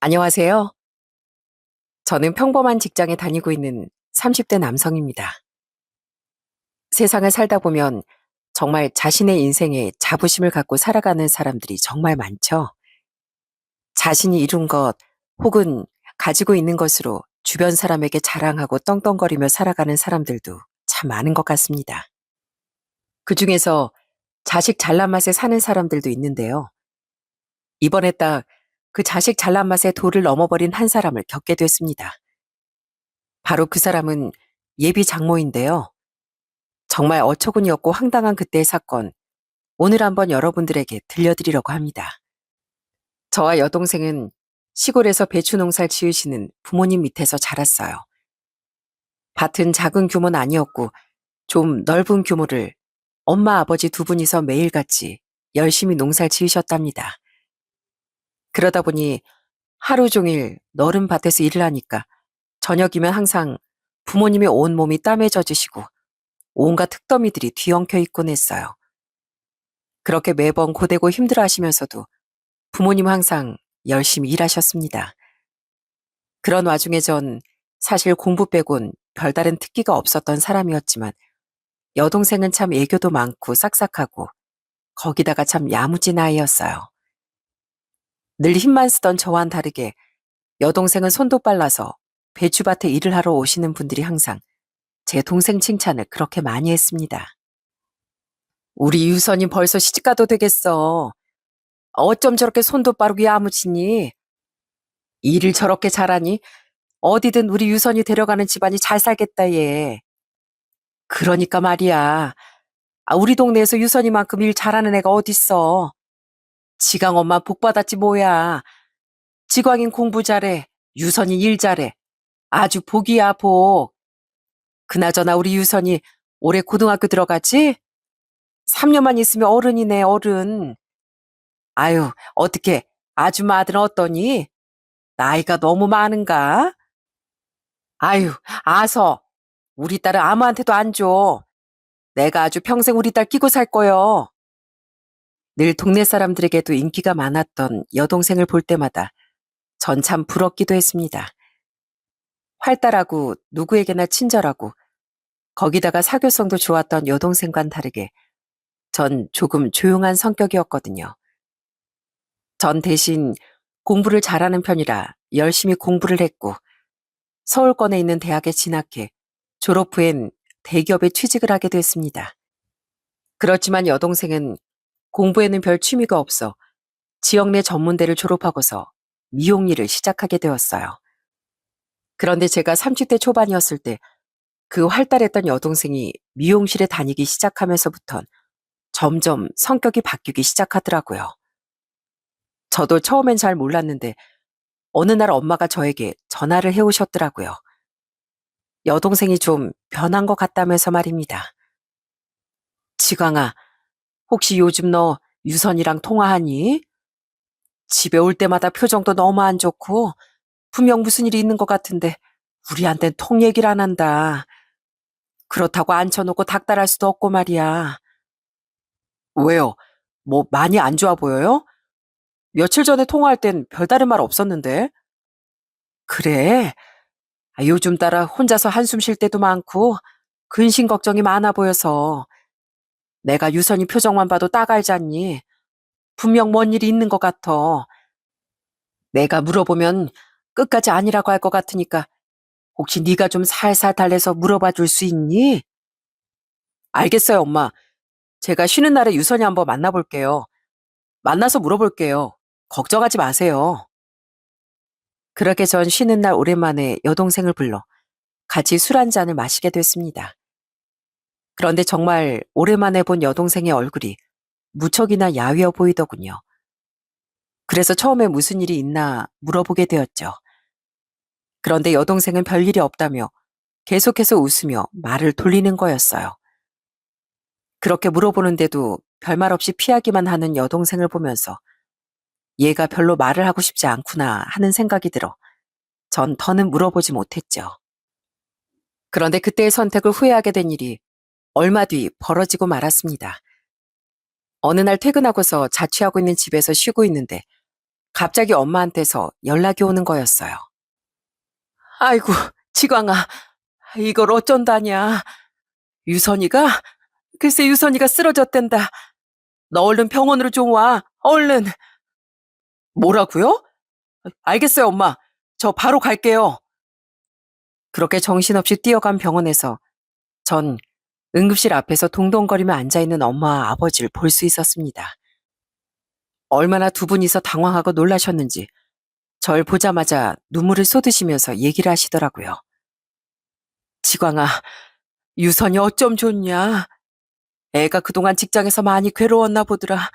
안녕하세요. 저는 평범한 직장에 다니고 있는 30대 남성입니다. 세상을 살다 보면 정말 자신의 인생에 자부심을 갖고 살아가는 사람들이 정말 많죠. 자신이 이룬 것 혹은 가지고 있는 것으로 주변 사람에게 자랑하고 떵떵거리며 살아가는 사람들도 참 많은 것 같습니다. 그 중에서 자식 잘난 맛에 사는 사람들도 있는데요. 이번에 딱 그 자식 잘난 맛에 도를 넘어버린 한 사람을 겪게 됐습니다. 바로 그 사람은 예비 장모인데요. 정말 어처구니없고 황당한 그때의 사건, 오늘 한번 여러분들에게 들려드리려고 합니다. 저와 여동생은 시골에서 배추 농사를 지으시는 부모님 밑에서 자랐어요. 밭은 작은 규모는 아니었고 좀 넓은 규모를 엄마 아버지 두 분이서 매일같이 열심히 농사를 지으셨답니다. 그러다 보니 하루 종일 너른 밭에서 일을 하니까 저녁이면 항상 부모님의 온몸이 땀에 젖으시고 온갖 흙더미들이 뒤엉켜 있곤 했어요. 그렇게 매번 고되고 힘들어 하시면서도 부모님 항상 열심히 일하셨습니다. 그런 와중에 전 사실 공부 빼곤 별다른 특기가 없었던 사람이었지만 여동생은 참 애교도 많고 싹싹하고 거기다가 참 야무진 아이였어요. 늘 힘만 쓰던 저와는 다르게 여동생은 손도 빨라서 배추밭에 일을 하러 오시는 분들이 항상 제 동생 칭찬을 그렇게 많이 했습니다. 우리 유선이 벌써 시집가도 되겠어. 어쩜 저렇게 손도 빠르고 야무지니? 일을 저렇게 잘하니? 어디든 우리 유선이 데려가는 집안이 잘 살겠다 얘. 그러니까 말이야. 우리 동네에서 유선이만큼 일 잘하는 애가 어딨어. 지강 엄마 복 받았지 뭐야. 지광인 공부 잘해. 유선이 일 잘해. 아주 복이야 복. 그나저나 우리 유선이 올해 고등학교 들어가지? 3년만 있으면 어른이네 어른. 아유 어떻게 아줌마 아들은 어떠니? 나이가 너무 많은가? 아유 아서 우리 딸은 아무한테도 안 줘. 내가 아주 평생 우리 딸 끼고 살 거요. 늘 동네 사람들에게도 인기가 많았던 여동생을 볼 때마다 전 참 부럽기도 했습니다. 활달하고 누구에게나 친절하고 거기다가 사교성도 좋았던 여동생과는 다르게 전 조금 조용한 성격이었거든요. 전 대신 공부를 잘하는 편이라 열심히 공부를 했고 서울권에 있는 대학에 진학해 졸업 후엔 대기업에 취직을 하게 됐습니다. 그렇지만 여동생은 공부에는 별 취미가 없어 지역 내 전문대를 졸업하고서 미용 일을 시작하게 되었어요. 그런데 제가 30대 초반이었을 때 그 활달했던 여동생이 미용실에 다니기 시작하면서부턴 점점 성격이 바뀌기 시작하더라고요. 저도 처음엔 잘 몰랐는데 어느 날 엄마가 저에게 전화를 해오셨더라고요. 여동생이 좀 변한 것 같다면서 말입니다. 지광아, 혹시 요즘 너 유선이랑 통화하니? 집에 올 때마다 표정도 너무 안 좋고 분명 무슨 일이 있는 것 같은데 우리한텐 통 얘기를 안 한다. 그렇다고 앉혀놓고 닥달할 수도 없고 말이야. 왜요? 뭐 많이 안 좋아 보여요? 며칠 전에 통화할 땐 별다른 말 없었는데. 그래? 요즘 따라 혼자서 한숨 쉴 때도 많고 근심 걱정이 많아 보여서 내가 유선이 표정만 봐도 딱 알잖니. 분명 뭔 일이 있는 것 같아. 내가 물어보면 끝까지 아니라고 할 것 같으니까 혹시 네가 좀 살살 달래서 물어봐 줄 수 있니? 알겠어요, 엄마. 제가 쉬는 날에 유선이 한번 만나볼게요. 만나서 물어볼게요. 걱정하지 마세요. 그렇게 전 쉬는 날 오랜만에 여동생을 불러 같이 술 한 잔을 마시게 됐습니다. 그런데 정말 오랜만에 본 여동생의 얼굴이 무척이나 야위어 보이더군요. 그래서 처음에 무슨 일이 있나 물어보게 되었죠. 그런데 여동생은 별일이 없다며 계속해서 웃으며 말을 돌리는 거였어요. 그렇게 물어보는데도 별말 없이 피하기만 하는 여동생을 보면서 얘가 별로 말을 하고 싶지 않구나 하는 생각이 들어 전 더는 물어보지 못했죠. 그런데 그때의 선택을 후회하게 된 일이 얼마 뒤 벌어지고 말았습니다. 어느 날 퇴근하고서 자취하고 있는 집에서 쉬고 있는데 갑자기 엄마한테서 연락이 오는 거였어요. 아이고, 지광아, 이걸 어쩐다냐. 유선이가? 글쎄 유선이가 쓰러졌댄다. 너 얼른 병원으로 좀 와. 얼른. 뭐라고요? 알겠어요, 엄마. 저 바로 갈게요. 그렇게 정신없이 뛰어간 병원에서 전 응급실 앞에서 동동거리며 앉아있는 엄마와 아버지를 볼 수 있었습니다. 얼마나 두 분이서 당황하고 놀라셨는지 절 보자마자 눈물을 쏟으시면서 얘기를 하시더라고요. 지광아, 유선이 어쩜 좋냐. 애가 그동안 직장에서 많이 괴로웠나 보더라.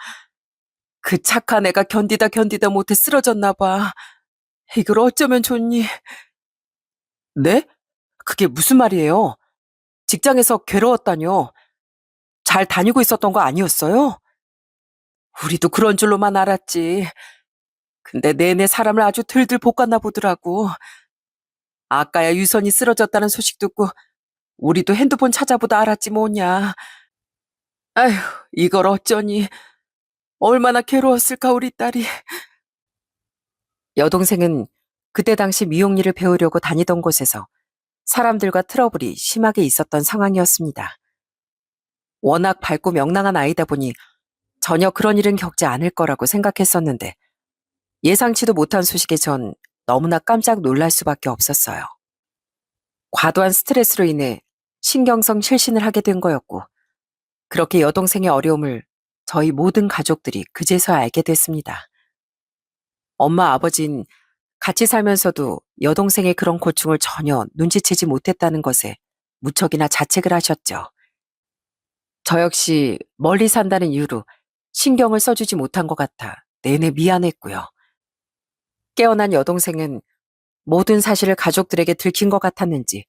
그 착한 애가 견디다 못해 쓰러졌나 봐. 이걸 어쩌면 좋니? 네? 그게 무슨 말이에요? 직장에서 괴로웠다뇨? 잘 다니고 있었던 거 아니었어요? 우리도 그런 줄로만 알았지. 근데 내내 사람을 아주 들들 볶았나 보더라고. 아까야 유선이 쓰러졌다는 소식 듣고 우리도 핸드폰 찾아보다 알았지 뭐냐. 아휴, 이걸 어쩌니. 얼마나 괴로웠을까 우리 딸이. 여동생은 그때 당시 미용 일을 배우려고 다니던 곳에서 사람들과 트러블이 심하게 있었던 상황이었습니다. 워낙 밝고 명랑한 아이다 보니 전혀 그런 일은 겪지 않을 거라고 생각했었는데 예상치도 못한 소식에 전 너무나 깜짝 놀랄 수밖에 없었어요. 과도한 스트레스로 인해 신경성 실신을 하게 된 거였고 그렇게 여동생의 어려움을 저희 모든 가족들이 그제서야 알게 됐습니다. 엄마 아버진 같이 살면서도 여동생의 그런 고충을 전혀 눈치채지 못했다는 것에 무척이나 자책을 하셨죠. 저 역시 멀리 산다는 이유로 신경을 써주지 못한 것 같아 내내 미안했고요. 깨어난 여동생은 모든 사실을 가족들에게 들킨 것 같았는지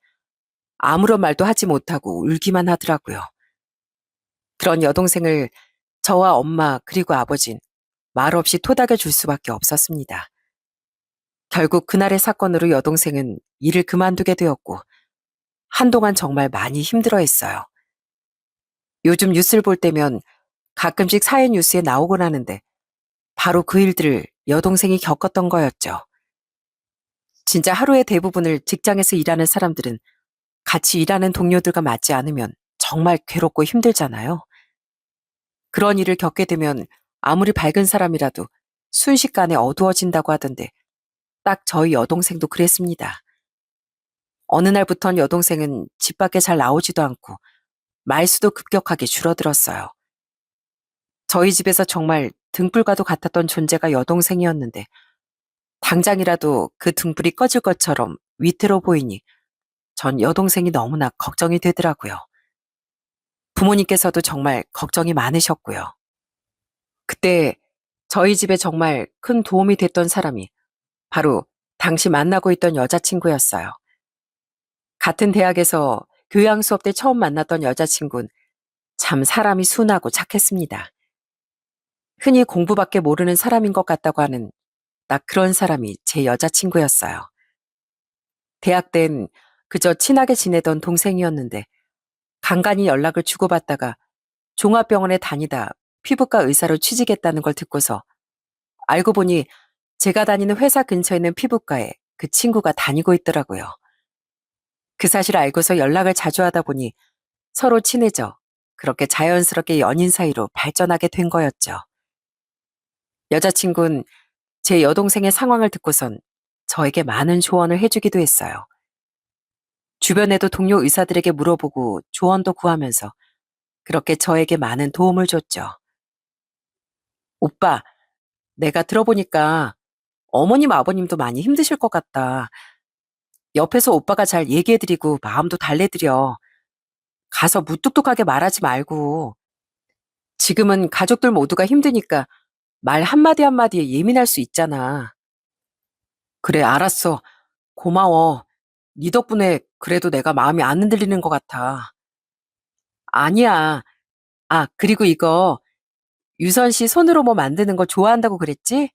아무런 말도 하지 못하고 울기만 하더라고요. 그런 여동생을 저와 엄마 그리고 아버진 말없이 토닥여 줄 수밖에 없었습니다. 결국 그날의 사건으로 여동생은 일을 그만두게 되었고 한동안 정말 많이 힘들어했어요. 요즘 뉴스를 볼 때면 가끔씩 사회 뉴스에 나오곤 하는데 바로 그 일들을 여동생이 겪었던 거였죠. 진짜 하루의 대부분을 직장에서 일하는 사람들은 같이 일하는 동료들과 맞지 않으면 정말 괴롭고 힘들잖아요. 그런 일을 겪게 되면 아무리 밝은 사람이라도 순식간에 어두워진다고 하던데 딱 저희 여동생도 그랬습니다. 어느 날부턴 여동생은 집 밖에 잘 나오지도 않고 말수도 급격하게 줄어들었어요. 저희 집에서 정말 등불과도 같았던 존재가 여동생이었는데 당장이라도 그 등불이 꺼질 것처럼 위태로워 보이니 전 여동생이 너무나 걱정이 되더라고요. 부모님께서도 정말 걱정이 많으셨고요. 그때 저희 집에 정말 큰 도움이 됐던 사람이 바로 당시 만나고 있던 여자친구였어요. 같은 대학에서 교양 수업 때 처음 만났던 여자친구는 참 사람이 순하고 착했습니다. 흔히 공부밖에 모르는 사람인 것 같다고 하는 딱 그런 사람이 제 여자친구였어요. 대학 땐 그저 친하게 지내던 동생이었는데 간간히 연락을 주고받다가 종합병원에 다니다 피부과 의사로 취직했다는 걸 듣고서 알고 보니 제가 다니는 회사 근처에 있는 피부과에 그 친구가 다니고 있더라고요. 그 사실 알고서 연락을 자주 하다 보니 서로 친해져 그렇게 자연스럽게 연인 사이로 발전하게 된 거였죠. 여자친구는 제 여동생의 상황을 듣고선 저에게 많은 조언을 해주기도 했어요. 주변에도 동료 의사들에게 물어보고 조언도 구하면서 그렇게 저에게 많은 도움을 줬죠. 오빠, 내가 들어보니까 어머님 아버님도 많이 힘드실 것 같다. 옆에서 오빠가 잘 얘기해드리고 마음도 달래드려. 가서 무뚝뚝하게 말하지 말고. 지금은 가족들 모두가 힘드니까 말 한마디 한마디에 예민할 수 있잖아. 그래, 알았어. 고마워. 네 덕분에 그래도 내가 마음이 안 흔들리는 것 같아. 아니야. 아, 그리고 이거 유선 씨 손으로 뭐 만드는 거 좋아한다고 그랬지?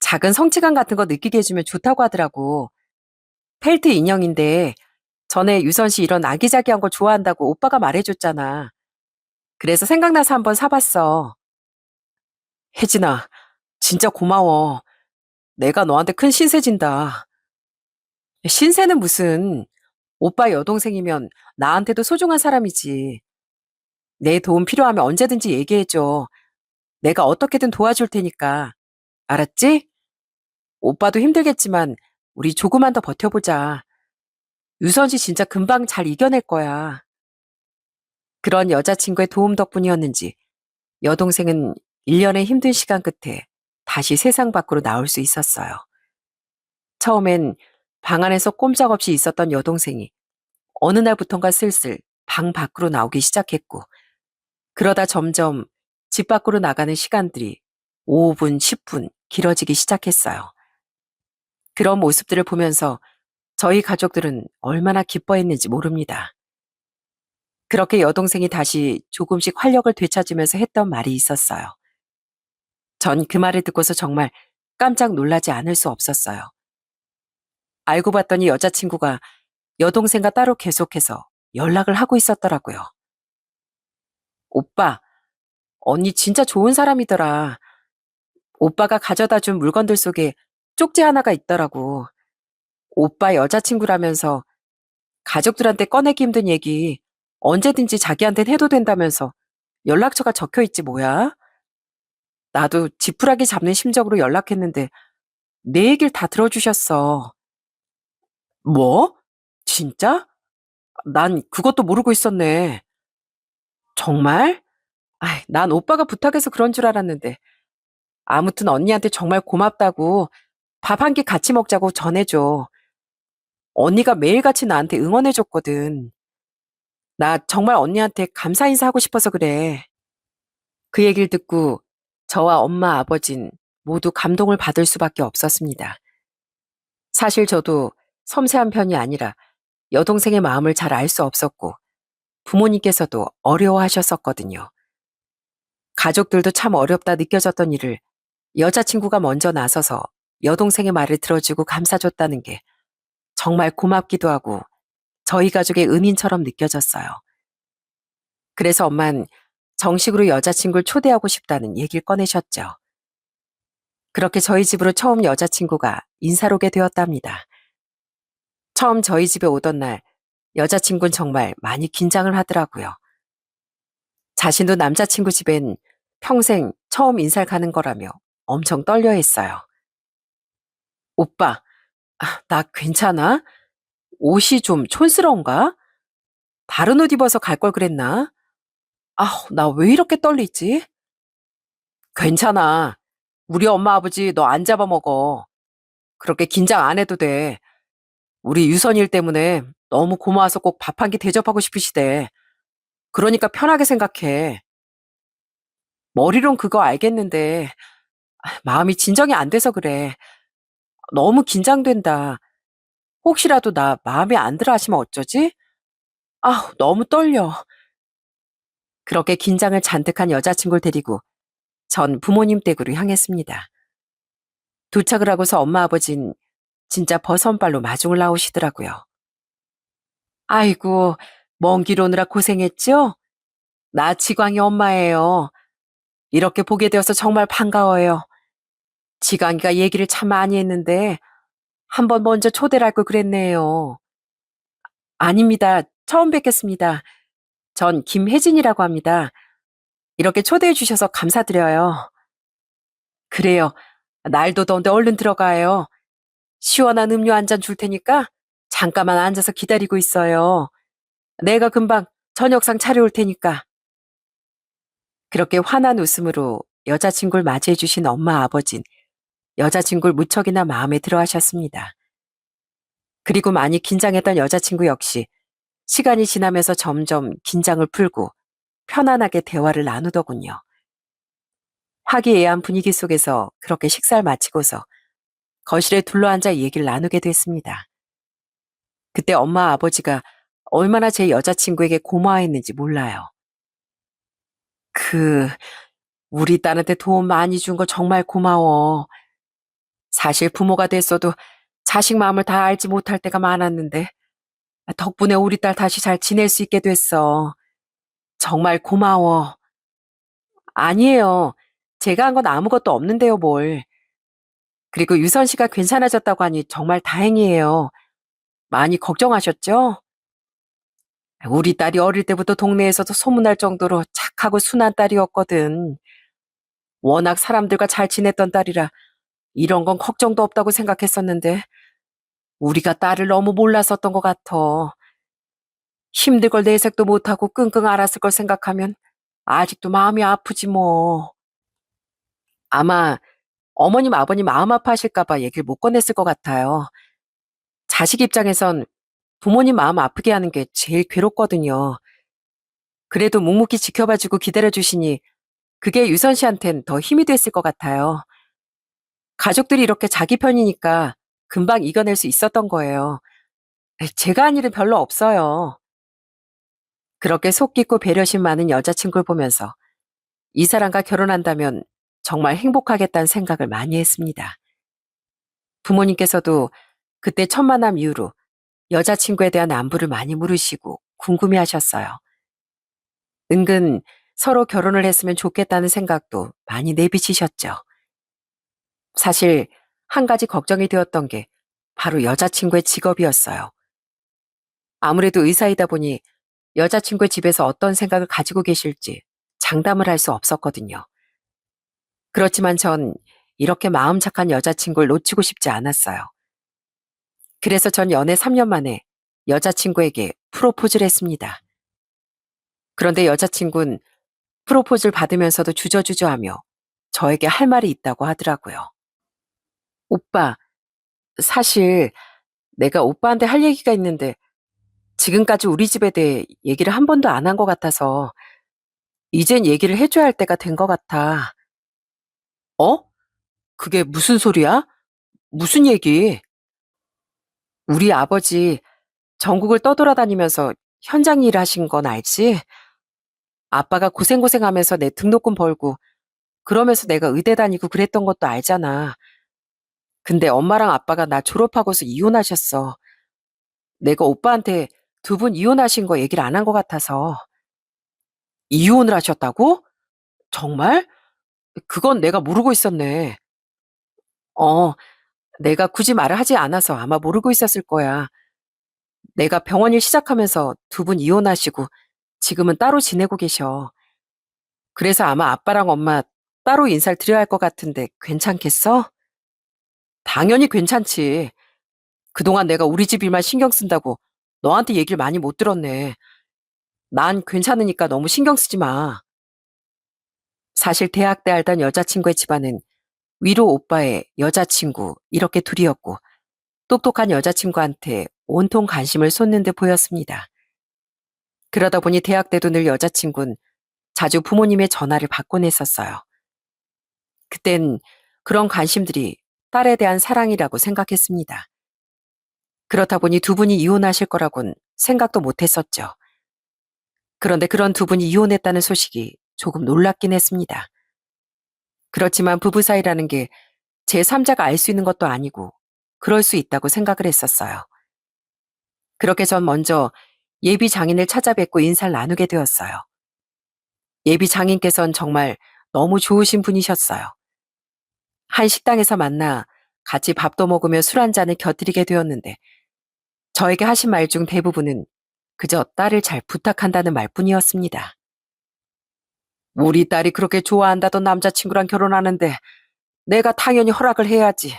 작은 성취감 같은 거 느끼게 해주면 좋다고 하더라고. 펠트 인형인데 전에 유선 씨 이런 아기자기한 거 좋아한다고 오빠가 말해줬잖아. 그래서 생각나서 한번 사봤어. 혜진아, 진짜 고마워. 내가 너한테 큰 신세 진다. 신세는 무슨, 오빠 여동생이면 나한테도 소중한 사람이지. 내 도움 필요하면 언제든지 얘기해줘. 내가 어떻게든 도와줄 테니까. 알았지? 오빠도 힘들겠지만 우리 조금만 더 버텨보자. 유선 씨 진짜 금방 잘 이겨낼 거야. 그런 여자친구의 도움 덕분이었는지 여동생은 1년의 힘든 시간 끝에 다시 세상 밖으로 나올 수 있었어요. 처음엔 방 안에서 꼼짝없이 있었던 여동생이 어느 날부턴가 슬슬 방 밖으로 나오기 시작했고, 그러다 점점 집 밖으로 나가는 시간들이 5분, 10분 길어지기 시작했어요. 그런 모습들을 보면서 저희 가족들은 얼마나 기뻐했는지 모릅니다. 그렇게 여동생이 다시 조금씩 활력을 되찾으면서 했던 말이 있었어요. 전 그 말을 듣고서 정말 깜짝 놀라지 않을 수 없었어요. 알고 봤더니 여자친구가 여동생과 따로 계속해서 연락을 하고 있었더라고요. 오빠, 언니 진짜 좋은 사람이더라. 오빠가 가져다 준 물건들 속에 쪽지 하나가 있더라고. 오빠 여자친구라면서 가족들한테 꺼내기 힘든 얘기 언제든지 자기한텐 해도 된다면서 연락처가 적혀 있지 뭐야? 나도 지푸라기 잡는 심정으로 연락했는데 내 얘기를 다 들어주셨어. 뭐? 진짜? 난 그것도 모르고 있었네. 정말? 아이, 난 오빠가 부탁해서 그런 줄 알았는데. 아무튼 언니한테 정말 고맙다고 밥 한 끼 같이 먹자고 전해줘. 언니가 매일같이 나한테 응원해줬거든. 나 정말 언니한테 감사 인사하고 싶어서 그래. 그 얘기를 듣고 저와 엄마, 아버진 모두 감동을 받을 수밖에 없었습니다. 사실 저도 섬세한 편이 아니라 여동생의 마음을 잘 알 수 없었고 부모님께서도 어려워하셨었거든요. 가족들도 참 어렵다 느껴졌던 일을 여자친구가 먼저 나서서 여동생의 말을 들어주고 감싸줬다는 게 정말 고맙기도 하고 저희 가족의 은인처럼 느껴졌어요. 그래서 엄만 정식으로 여자친구를 초대하고 싶다는 얘기를 꺼내셨죠. 그렇게 저희 집으로 처음 여자친구가 인사를 오게 되었답니다. 처음 저희 집에 오던 날 여자친구는 정말 많이 긴장을 하더라고요. 자신도 남자친구 집엔 평생 처음 인사를 가는 거라며 엄청 떨려 했어요. 오빠, 나 괜찮아? 옷이 좀 촌스러운가? 다른 옷 입어서 갈 걸 그랬나? 나 왜 이렇게 떨리지? 괜찮아. 우리 엄마 아버지 너 안 잡아먹어. 그렇게 긴장 안 해도 돼. 우리 유선일 때문에 너무 고마워서 꼭 밥 한 끼 대접하고 싶으시대. 그러니까 편하게 생각해. 머리론 그거 알겠는데 마음이 진정이 안 돼서 그래. 너무 긴장된다. 혹시라도 나 마음에 안 들어 하시면 어쩌지? 너무 떨려. 그렇게 긴장을 잔뜩 한 여자친구를 데리고 전 부모님 댁으로 향했습니다. 도착을 하고서 엄마 아버진 진짜 버선발로 마중을 나오시더라고요. 아이고, 먼 길 오느라 고생했죠? 나 지광이 엄마예요. 이렇게 보게 되어서 정말 반가워요. 지광이가 얘기를 참 많이 했는데 한번 먼저 초대를 할 걸 그랬네요. 아닙니다. 처음 뵙겠습니다. 전 김혜진이라고 합니다. 이렇게 초대해 주셔서 감사드려요. 그래요. 날도 더운데 얼른 들어가요. 시원한 음료 한 잔 줄 테니까 잠깐만 앉아서 기다리고 있어요. 내가 금방 저녁상 차려올 테니까. 그렇게 환한 웃음으로 여자친구를 맞이해 주신 엄마 아버진 여자친구를 무척이나 마음에 들어 하셨습니다. 그리고 많이 긴장했던 여자친구 역시 시간이 지나면서 점점 긴장을 풀고 편안하게 대화를 나누더군요. 화기애애한 분위기 속에서 그렇게 식사를 마치고서 거실에 둘러앉아 얘기를 나누게 됐습니다. 그때 엄마 아버지가 얼마나 제 여자친구에게 고마워했는지 몰라요. 그, 우리 딸한테 도움 많이 준 거 정말 고마워. 사실 부모가 됐어도 자식 마음을 다 알지 못할 때가 많았는데 덕분에 우리 딸 다시 잘 지낼 수 있게 됐어. 정말 고마워. 아니에요. 제가 한 건 아무것도 없는데요, 뭘. 그리고 유선 씨가 괜찮아졌다고 하니 정말 다행이에요. 많이 걱정하셨죠? 우리 딸이 어릴 때부터 동네에서도 소문날 정도로 착하고 순한 딸이었거든. 워낙 사람들과 잘 지냈던 딸이라 이런 건 걱정도 없다고 생각했었는데 우리가 딸을 너무 몰랐었던 것 같아. 힘들 걸 내색도 못하고 끙끙 앓았을 걸 생각하면 아직도 마음이 아프지 뭐. 아마 어머님, 아버님 마음 아파하실까봐 얘기를 못 꺼냈을 것 같아요. 자식 입장에선 부모님 마음 아프게 하는 게 제일 괴롭거든요. 그래도 묵묵히 지켜봐주고 기다려주시니 그게 유선 씨한텐 더 힘이 됐을 것 같아요. 가족들이 이렇게 자기 편이니까 금방 이겨낼 수 있었던 거예요. 제가 한 일은 별로 없어요. 그렇게 속 깊고 배려심 많은 여자친구를 보면서 이 사람과 결혼한다면 정말 행복하겠다는 생각을 많이 했습니다. 부모님께서도 그때 첫 만남 이후로 여자친구에 대한 안부를 많이 물으시고 궁금해 하셨어요. 은근 서로 결혼을 했으면 좋겠다는 생각도 많이 내비치셨죠. 사실 한 가지 걱정이 되었던 게 바로 여자친구의 직업이었어요. 아무래도 의사이다 보니 여자친구의 집에서 어떤 생각을 가지고 계실지 장담을 할 수 없었거든요. 그렇지만 전 이렇게 마음 착한 여자친구를 놓치고 싶지 않았어요. 그래서 전 연애 3년 만에 여자친구에게 프로포즈를 했습니다. 그런데 여자친구는 프로포즈를 받으면서도 주저주저하며 저에게 할 말이 있다고 하더라고요. 오빠, 사실 내가 오빠한테 할 얘기가 있는데 지금까지 우리 집에 대해 얘기를 한 번도 안 한 것 같아서 이젠 얘기를 해줘야 할 때가 된 것 같아. 어? 그게 무슨 소리야? 무슨 얘기? 우리 아버지 전국을 떠돌아다니면서 현장 일을 하신 건 알지? 아빠가 고생고생하면서 내 등록금 벌고 그러면서 내가 의대 다니고 그랬던 것도 알잖아. 근데 엄마랑 아빠가 나 졸업하고서 이혼하셨어. 내가 오빠한테 두 분 이혼하신 거 얘기를 안 한 것 같아서. 이혼을 하셨다고? 정말? 그건 내가 모르고 있었네. 어, 내가 굳이 말을 하지 않아서 아마 모르고 있었을 거야. 내가 병원 일 시작하면서 두 분 이혼하시고 지금은 따로 지내고 계셔. 그래서 아마 아빠랑 엄마 따로 인사를 드려야 할 것 같은데 괜찮겠어? 당연히 괜찮지. 그동안 내가 우리 집 일만 신경 쓴다고 너한테 얘기를 많이 못 들었네. 난 괜찮으니까 너무 신경 쓰지 마. 사실 대학 때 알던 여자친구의 집안은 위로 오빠의 여자친구 이렇게 둘이었고 똑똑한 여자친구한테 온통 관심을 쏟는 듯 보였습니다. 그러다 보니 대학 때도 늘 여자친구는 자주 부모님의 전화를 받곤 했었어요. 그땐 그런 관심들이 딸에 대한 사랑이라고 생각했습니다. 그렇다 보니 두 분이 이혼하실 거라곤 생각도 못 했었죠. 그런데 그런 두 분이 이혼했다는 소식이 조금 놀랍긴 했습니다. 그렇지만 부부 사이라는 게 제3자가 알 수 있는 것도 아니고 그럴 수 있다고 생각을 했었어요. 그렇게 전 먼저 예비 장인을 찾아뵙고 인사를 나누게 되었어요. 예비 장인께서는 정말 너무 좋으신 분이셨어요. 한 식당에서 만나 같이 밥도 먹으며 술 한 잔을 곁들이게 되었는데 저에게 하신 말 중 대부분은 그저 딸을 잘 부탁한다는 말뿐이었습니다. 우리 딸이 그렇게 좋아한다던 남자친구랑 결혼하는데 내가 당연히 허락을 해야지.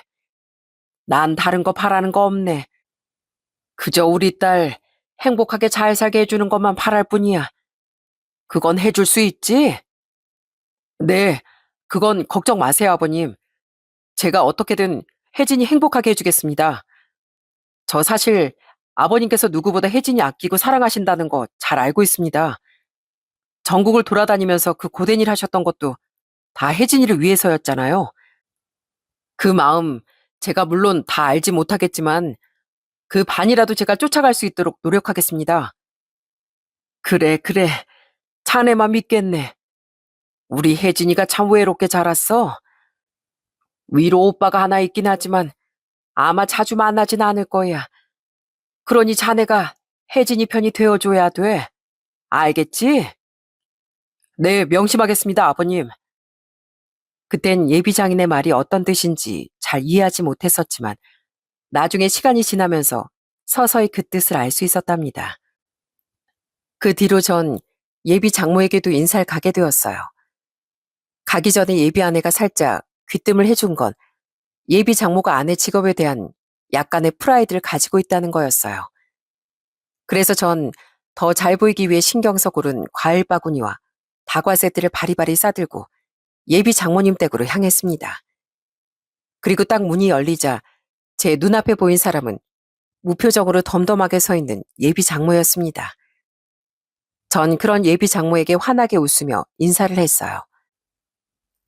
난 다른 거 바라는 거 없네. 그저 우리 딸 행복하게 잘 살게 해주는 것만 바랄 뿐이야. 그건 해줄 수 있지? 네, 그건 걱정 마세요, 아버님. 제가 어떻게든 혜진이 행복하게 해주겠습니다. 저 사실 아버님께서 누구보다 혜진이 아끼고 사랑하신다는 거 잘 알고 있습니다. 전국을 돌아다니면서 그 고된 일 하셨던 것도 다 혜진이를 위해서였잖아요. 그 마음 제가 물론 다 알지 못하겠지만 그 반이라도 제가 쫓아갈 수 있도록 노력하겠습니다. 그래, 그래. 자네만 믿겠네. 우리 혜진이가 참 외롭게 자랐어. 위로 오빠가 하나 있긴 하지만 아마 자주 만나진 않을 거야. 그러니 자네가 혜진이 편이 되어줘야 돼. 알겠지? 네, 명심하겠습니다, 아버님. 그땐 예비 장인의 말이 어떤 뜻인지 잘 이해하지 못했었지만 나중에 시간이 지나면서 서서히 그 뜻을 알 수 있었답니다. 그 뒤로 전 예비 장모에게도 인사를 가게 되었어요. 가기 전에 예비 아내가 살짝 귀뜸을 해준 건 예비 장모가 아내 직업에 대한 약간의 프라이드를 가지고 있다는 거였어요. 그래서 전 더 잘 보이기 위해 신경 써 고른 과일 바구니와 다과 세트를 바리바리 싸들고 예비 장모님 댁으로 향했습니다. 그리고 딱 문이 열리자 제 눈앞에 보인 사람은 무표정으로 덤덤하게 서 있는 예비 장모였습니다. 전 그런 예비 장모에게 환하게 웃으며 인사를 했어요.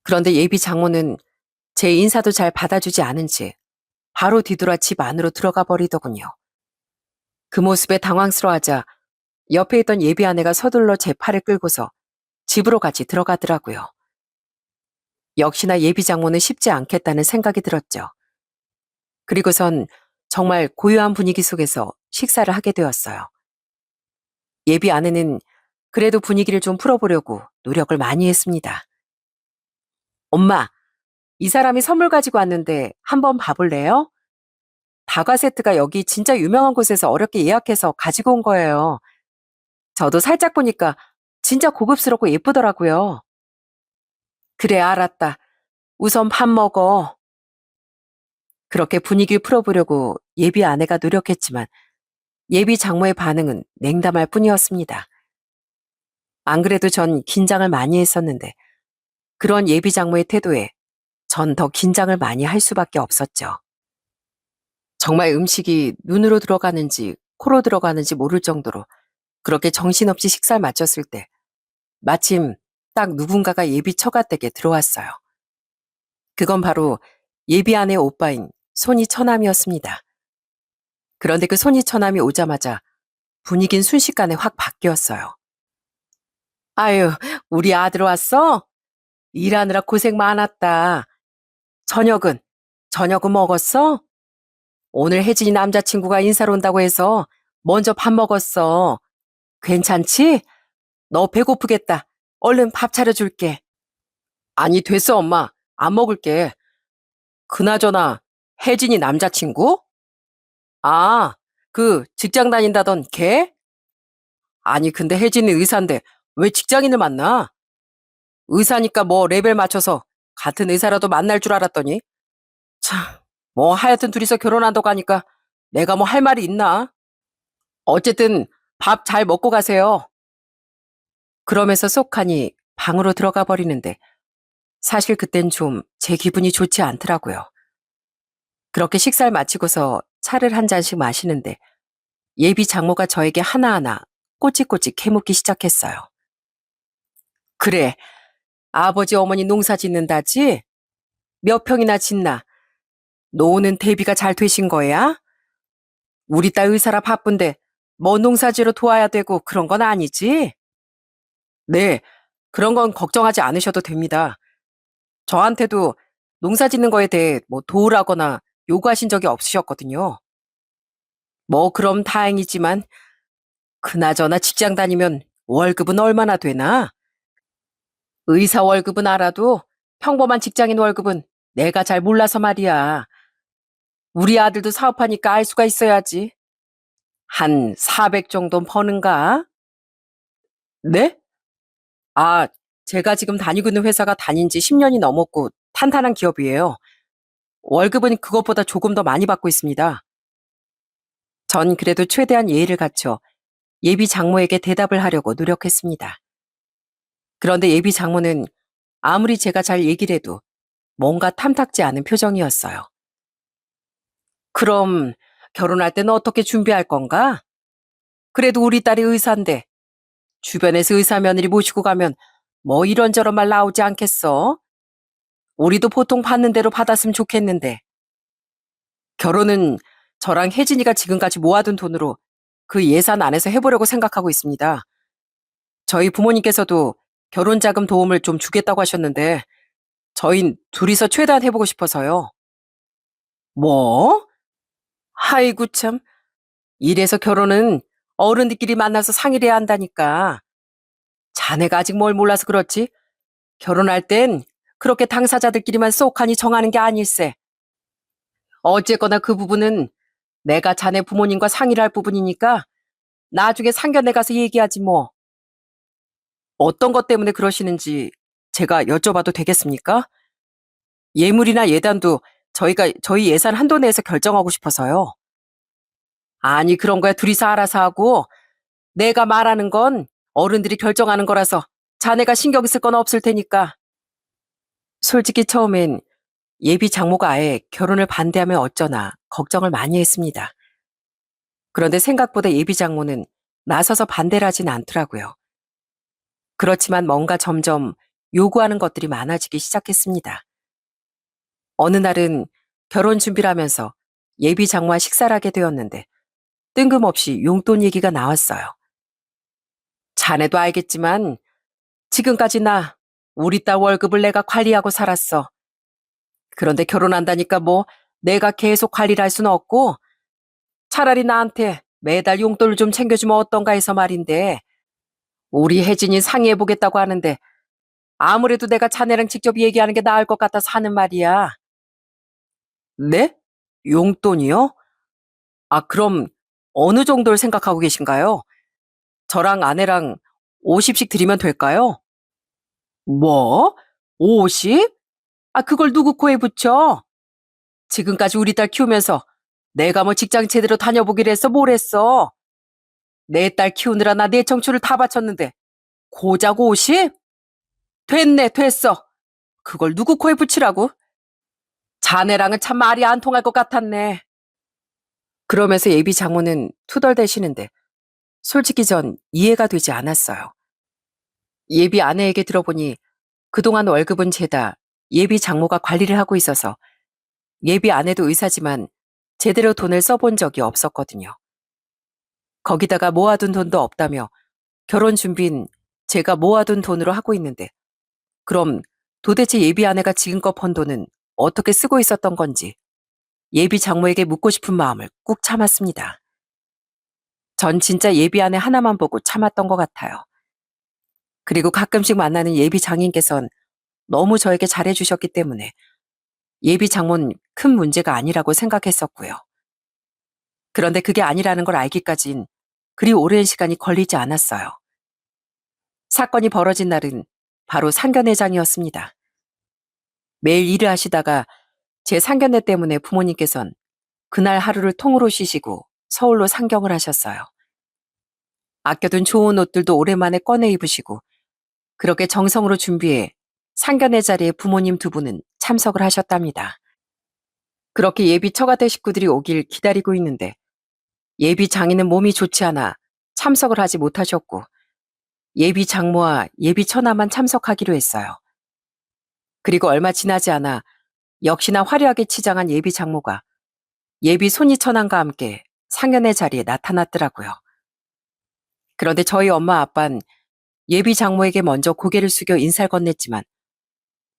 그런데 예비 장모는 제 인사도 잘 받아주지 않은 채 바로 뒤돌아 집 안으로 들어가 버리더군요. 그 모습에 당황스러워하자 옆에 있던 예비 아내가 서둘러 제 팔을 끌고서 집으로 같이 들어가더라고요. 역시나 예비 장모는 쉽지 않겠다는 생각이 들었죠. 그리고선 정말 고요한 분위기 속에서 식사를 하게 되었어요. 예비 아내는 그래도 분위기를 좀 풀어보려고 노력을 많이 했습니다. 엄마, 이 사람이 선물 가지고 왔는데 한번 봐볼래요? 다과 세트가 여기 진짜 유명한 곳에서 어렵게 예약해서 가지고 온 거예요. 저도 살짝 보니까 진짜 고급스럽고 예쁘더라고요. 그래, 알았다. 우선 밥 먹어. 그렇게 분위기를 풀어보려고 예비 아내가 노력했지만 예비 장모의 반응은 냉담할 뿐이었습니다. 안 그래도 전 긴장을 많이 했었는데 그런 예비 장모의 태도에 전 더 긴장을 많이 할 수밖에 없었죠. 정말 음식이 눈으로 들어가는지 코로 들어가는지 모를 정도로 그렇게 정신없이 식사를 마쳤을 때 마침 딱 누군가가 예비 처가댁에 들어왔어요. 그건 바로 예비 아내의 오빠인 손이 처남이었습니다. 그런데 그 손이 처남이 오자마자 분위기는 순식간에 확 바뀌었어요. 아유, 우리 아들 왔어? 일하느라 고생 많았다. 저녁은? 저녁은 먹었어? 오늘 혜진이 남자친구가 인사로 온다고 해서 먼저 밥 먹었어. 괜찮지? 너 배고프겠다. 얼른 밥 차려줄게. 아니, 됐어, 엄마. 안 먹을게. 그나저나, 혜진이 남자친구? 아, 그 직장 다닌다던 걔? 아니, 근데 혜진이 의사인데 왜 직장인을 만나? 의사니까 뭐 레벨 맞춰서 같은 의사라도 만날 줄 알았더니. 참, 뭐 하여튼 둘이서 결혼한다고 하니까 내가 뭐 할 말이 있나? 어쨌든 밥 잘 먹고 가세요. 그러면서 쏙하니 방으로 들어가 버리는데 사실 그땐 좀 제 기분이 좋지 않더라고요. 그렇게 식사를 마치고서 차를 한 잔씩 마시는데 예비 장모가 저에게 하나하나 꼬치꼬치 캐묻기 시작했어요. 그래, 아버지 어머니 농사 짓는다지? 몇 평이나 짓나? 노후는 대비가 잘 되신 거야? 우리 딸 의사라 바쁜데 뭐 농사지로 도와야 되고 그런 건 아니지? 네, 그런 건 걱정하지 않으셔도 됩니다. 저한테도 농사 짓는 거에 대해 뭐 도우라거나 요구하신 적이 없으셨거든요. 뭐 그럼 다행이지만 그나저나 직장 다니면 월급은 얼마나 되나? 의사 월급은 알아도 평범한 직장인 월급은 내가 잘 몰라서 말이야. 우리 아들도 사업하니까 알 수가 있어야지. 한 400 정도 버는가? 네? 아, 제가 지금 다니고 있는 회사가 다닌 지 10년이 넘었고 탄탄한 기업이에요. 월급은 그것보다 조금 더 많이 받고 있습니다. 전 그래도 최대한 예의를 갖춰 예비 장모에게 대답을 하려고 노력했습니다. 그런데 예비 장모는 아무리 제가 잘 얘기를 해도 뭔가 탐탁지 않은 표정이었어요. 그럼 결혼할 때는 어떻게 준비할 건가? 그래도 우리 딸이 의사인데 주변에서 의사 며느리 모시고 가면 뭐 이런저런 말 나오지 않겠어? 우리도 보통 받는 대로 받았으면 좋겠는데. 결혼은 저랑 혜진이가 지금까지 모아둔 돈으로 그 예산 안에서 해보려고 생각하고 있습니다. 저희 부모님께서도 결혼 자금 도움을 좀 주겠다고 하셨는데 저희 둘이서 최대한 해보고 싶어서요. 뭐? 아이고 참. 이래서 결혼은 어른들끼리 만나서 상의를 해야 한다니까. 자네가 아직 뭘 몰라서 그렇지? 결혼할 땐 그렇게 당사자들끼리만 쏙하니 정하는 게 아닐세. 어쨌거나 그 부분은 내가 자네 부모님과 상의를 할 부분이니까 나중에 상견례 가서 얘기하지 뭐. 어떤 것 때문에 그러시는지 제가 여쭤봐도 되겠습니까? 예물이나 예단도 저희 예산 한도 내에서 결정하고 싶어서요. 아니, 그런 거야 둘이서 알아서 하고, 내가 말하는 건 어른들이 결정하는 거라서 자네가 신경 쓸 건 없을 테니까. 솔직히 처음엔 예비 장모가 아예 결혼을 반대하면 어쩌나 걱정을 많이 했습니다. 그런데 생각보다 예비 장모는 나서서 반대를 하진 않더라고요. 그렇지만 뭔가 점점 요구하는 것들이 많아지기 시작했습니다. 어느 날은 결혼 준비를 하면서 예비 장모와 식사를 하게 되었는데 뜬금없이 용돈 얘기가 나왔어요. 자네도 알겠지만 지금까지 우리 딸 월급을 내가 관리하고 살았어. 그런데 결혼한다니까 뭐 내가 계속 관리를 할 수는 없고, 차라리 나한테 매달 용돈을 좀 챙겨주면 어떤가 해서 말인데, 우리 혜진이 상의해보겠다고 하는데 아무래도 내가 자네랑 직접 얘기하는 게 나을 것 같아서 하는 말이야. 네? 용돈이요? 아, 그럼 어느 정도를 생각하고 계신가요? 저랑 아내랑 50씩 드리면 될까요? 뭐? 50? 아, 그걸 누구 코에 붙여? 지금까지 우리 딸 키우면서 내가 뭐 직장 제대로 다녀보기로 했어, 뭘 했어? 내 딸 키우느라 나 내 청춘을 다 바쳤는데 고작 50? 됐네, 됐어. 그걸 누구 코에 붙이라고? 자네랑은 참 말이 안 통할 것 같았네. 그러면서 예비 장모는 투덜대시는데 솔직히 전 이해가 되지 않았어요. 예비 아내에게 들어보니 그동안 월급은 죄다 예비 장모가 관리를 하고 있어서 예비 아내도 의사지만 제대로 돈을 써본 적이 없었거든요. 거기다가 모아둔 돈도 없다며 결혼 준비는 제가 모아둔 돈으로 하고 있는데, 그럼 도대체 예비 아내가 지금껏 번 돈은 어떻게 쓰고 있었던 건지 예비 장모에게 묻고 싶은 마음을 꾹 참았습니다. 전 진짜 예비 아내 하나만 보고 참았던 것 같아요. 그리고 가끔씩 만나는 예비 장인께선 너무 저에게 잘해주셨기 때문에 예비 장모는 큰 문제가 아니라고 생각했었고요. 그런데 그게 아니라는 걸 알기까진 그리 오랜 시간이 걸리지 않았어요. 사건이 벌어진 날은 바로 상견례장이었습니다. 매일 일을 하시다가 제 상견례 때문에 부모님께선 그날 하루를 통으로 쉬시고 서울로 상경을 하셨어요. 아껴둔 좋은 옷들도 오랜만에 꺼내 입으시고 그렇게 정성으로 준비해 상견례 자리에 부모님 두 분은 참석을 하셨답니다. 그렇게 예비 처가댁 식구들이 오길 기다리고 있는데 예비 장인은 몸이 좋지 않아 참석을 하지 못하셨고 예비 장모와 예비 처나만 참석하기로 했어요. 그리고 얼마 지나지 않아 역시나 화려하게 치장한 예비 장모가 예비 손이 처남과 함께 상견례 자리에 나타났더라고요. 그런데 저희 엄마 아빠는 예비 장모에게 먼저 고개를 숙여 인사를 건넸지만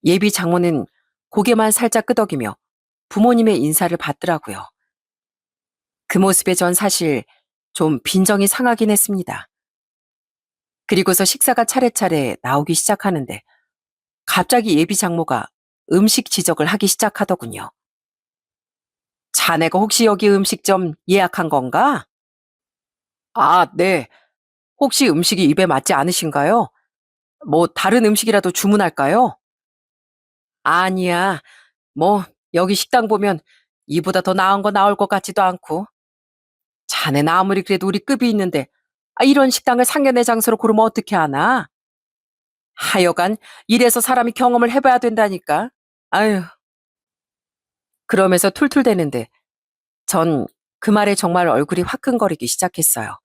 예비 장모는 고개만 살짝 끄덕이며 부모님의 인사를 받더라고요. 그 모습에 전 사실 좀 빈정이 상하긴 했습니다. 그리고서 식사가 차례차례 나오기 시작하는데 갑자기 예비 장모가 음식 지적을 하기 시작하더군요. 자네가 혹시 여기 음식점 예약한 건가? 아, 네. 혹시 음식이 입에 맞지 않으신가요? 뭐 다른 음식이라도 주문할까요? 아니야. 뭐 여기 식당 보면 이보다 더 나은 거 나올 것 같지도 않고. 자네는 아무리 그래도 우리 급이 있는데 이런 식당을 상견례 장소로 고르면 어떻게 하나? 하여간 이래서 사람이 경험을 해봐야 된다니까. 아유. 그러면서 툴툴대는데 전 그 말에 정말 얼굴이 화끈거리기 시작했어요.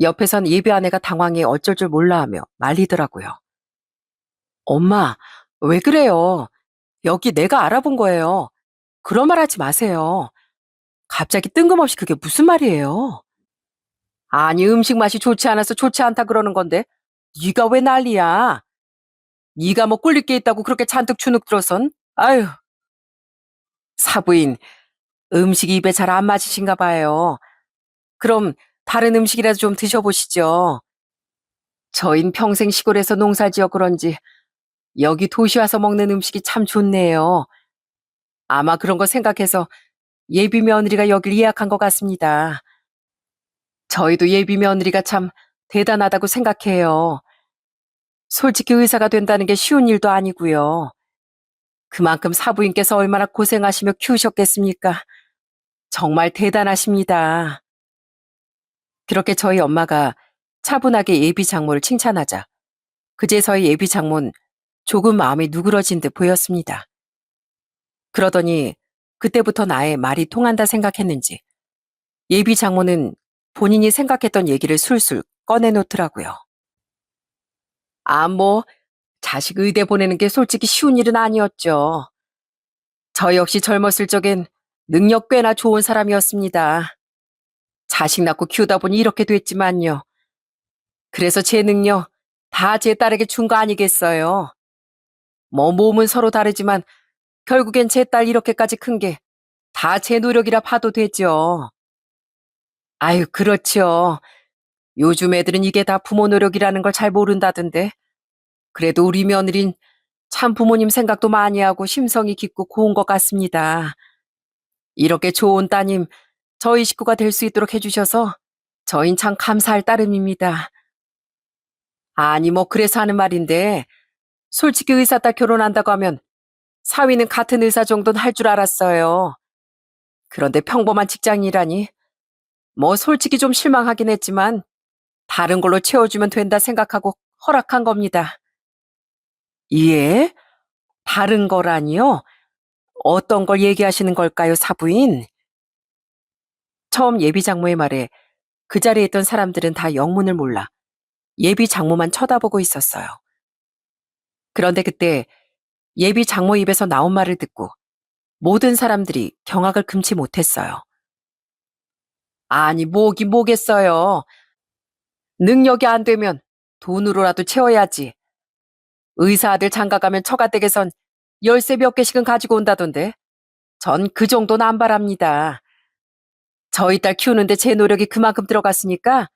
옆에선 예비 아내가 당황해 어쩔 줄 몰라 하며 말리더라고요. 엄마, 왜 그래요? 여기 내가 알아본 거예요. 그런 말 하지 마세요. 갑자기 뜬금없이 그게 무슨 말이에요? 아니, 음식 맛이 좋지 않아서 좋지 않다 그러는 건데 네가 왜 난리야? 네가 뭐 꿀릴 게 있다고 그렇게 잔뜩 주눅 들어선? 아유, 사부인, 음식이 입에 잘 안 맞으신가 봐요. 그럼 다른 음식이라도 좀 드셔보시죠. 저흰 평생 시골에서 농사 지어 그런지 여기 도시 와서 먹는 음식이 참 좋네요. 아마 그런 거 생각해서 예비 며느리가 여길 예약한 것 같습니다. 저희도 예비 며느리가 참 대단하다고 생각해요. 솔직히 의사가 된다는 게 쉬운 일도 아니고요. 그만큼 사부인께서 얼마나 고생하시며 키우셨겠습니까? 정말 대단하십니다. 그렇게 저희 엄마가 차분하게 예비 장모를 칭찬하자 그제서야 예비 장모는 조금 마음이 누그러진 듯 보였습니다. 그러더니 그때부터 나의 말이 통한다 생각했는지 예비 장모는 본인이 생각했던 얘기를 술술 꺼내놓더라고요. 아, 뭐 자식 의대 보내는 게 솔직히 쉬운 일은 아니었죠. 저 역시 젊었을 적엔 능력 꽤나 좋은 사람이었습니다. 자식 낳고 키우다 보니 이렇게 됐지만요. 그래서 제 능력 다 제 딸에게 준 거 아니겠어요. 뭐 몸은 서로 다르지만 결국엔 제 딸 이렇게까지 큰 게 다 제 노력이라 봐도 되죠. 아유, 그렇죠. 요즘 애들은 이게 다 부모 노력이라는 걸 잘 모른다던데. 그래도 우리 며느린 참 부모님 생각도 많이 하고 심성이 깊고 고운 것 같습니다. 이렇게 좋은 따님 저희 식구가 될 수 있도록 해주셔서 저흰 참 감사할 따름입니다. 아니 뭐 그래서 하는 말인데 솔직히 의사 딸 결혼한다고 하면 사위는 같은 의사 정도는 할 줄 알았어요. 그런데 평범한 직장이라니 뭐 솔직히 좀 실망하긴 했지만 다른 걸로 채워주면 된다 생각하고 허락한 겁니다. 예? 다른 거라니요? 어떤 걸 얘기하시는 걸까요, 사부인? 처음 예비 장모의 말에 그 자리에 있던 사람들은 다 영문을 몰라 예비 장모만 쳐다보고 있었어요. 그런데 그때 예비 장모 입에서 나온 말을 듣고 모든 사람들이 경악을 금치 못했어요. 아니, 뭐긴 뭐겠어요. 능력이 안 되면 돈으로라도 채워야지. 의사 아들 장가 가면 처가댁에선 열쇠 몇 개씩은 가지고 온다던데. 전 그 정도는 안 바랍니다. 저희 딸 키우는데 제 노력이 그만큼 들어갔으니까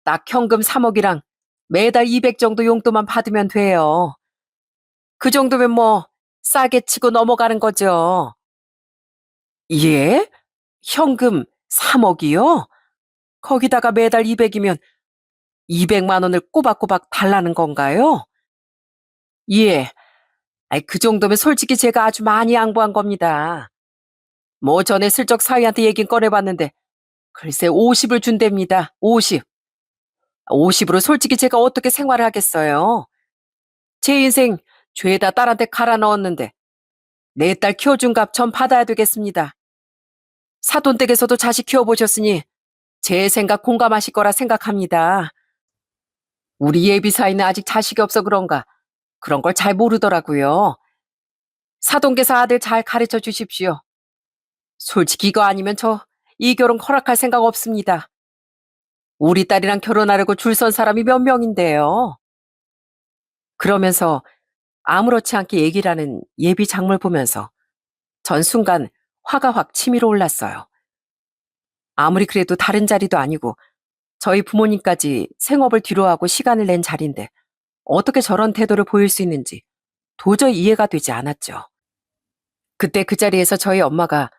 딱 현금 3억이랑 매달 200 정도 용돈만 받으면 돼요. 그 정도면 뭐 싸게 치고 넘어가는 거죠. 예? 현금 3억이요? 거기다가 매달 200이면 200만 원을 꼬박꼬박 달라는 건가요? 예. 아이, 그 정도면 솔직히 제가 아주 많이 양보한 겁니다. 뭐 전에 슬쩍 사위한테 얘긴 꺼내봤는데 글쎄 50을 준답니다. 50. 50으로 솔직히 제가 어떻게 생활을 하겠어요. 제 인생 죄다 딸한테 갈아 넣었는데 내 딸 키워준 값 전 받아야 되겠습니다. 사돈댁에서도 자식 키워보셨으니 제 생각 공감하실 거라 생각합니다. 우리 예비 사이는 아직 자식이 없어 그런가 그런 걸 잘 모르더라고요. 사돈께서 아들 잘 가르쳐 주십시오. 솔직히 이거 아니면 저 이 결혼 허락할 생각 없습니다. 우리 딸이랑 결혼하려고 줄 선 사람이 몇 명인데요. 그러면서 아무렇지 않게 얘기를 하는 예비 장모를 보면서 전 순간 화가 확 치밀어 올랐어요. 아무리 그래도 다른 자리도 아니고 저희 부모님까지 생업을 뒤로하고 시간을 낸 자리인데 어떻게 저런 태도를 보일 수 있는지 도저히 이해가 되지 않았죠. 그때 그 자리에서 저희 엄마가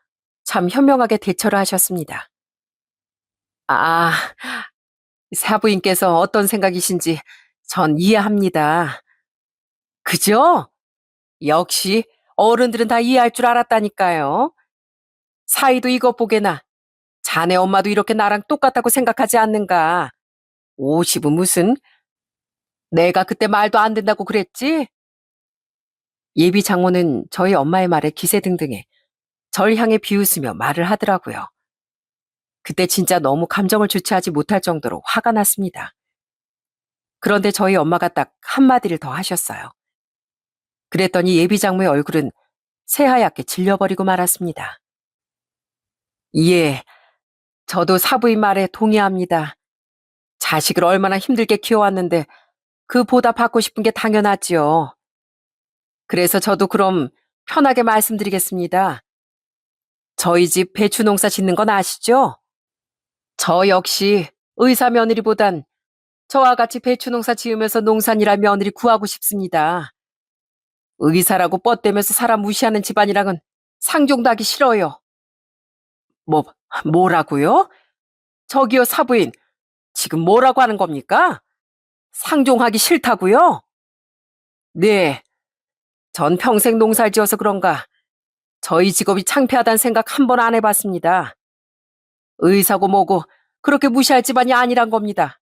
참 현명하게 대처를 하셨습니다. 아, 사부인께서 어떤 생각이신지 전 이해합니다. 그죠? 역시 어른들은 다 이해할 줄 알았다니까요. 사이도 이것 보게나 자네 엄마도 이렇게 나랑 똑같다고 생각하지 않는가. 50은 무슨 내가 그때 말도 안 된다고 그랬지? 예비 장모는 저희 엄마의 말에 기세등등해 절 향해 비웃으며 말을 하더라고요. 그때 진짜 너무 감정을 주체하지 못할 정도로 화가 났습니다. 그런데 저희 엄마가 딱 한마디를 더 하셨어요. 그랬더니 예비 장모의 얼굴은 새하얗게 질려버리고 말았습니다. 예, 저도 사부인 말에 동의합니다. 자식을 얼마나 힘들게 키워왔는데 그 보답 받고 싶은 게 당연하지요. 그래서 저도 그럼 편하게 말씀드리겠습니다. 저희 집 배추 농사 짓는 건 아시죠? 저 역시 의사 며느리보단 저와 같이 배추 농사 지으면서 농산일할 며느리 구하고 싶습니다. 의사라고 뻗대면서 사람 무시하는 집안이랑은 상종도 하기 싫어요. 뭐, 뭐라고요? 저기요, 사부인. 지금 뭐라고 하는 겁니까? 상종하기 싫다고요? 네. 전 평생 농사를 지어서 그런가 저희 직업이 창피하다는 생각 한 번 안 해봤습니다. 의사고 뭐고 그렇게 무시할 집안이 아니란 겁니다.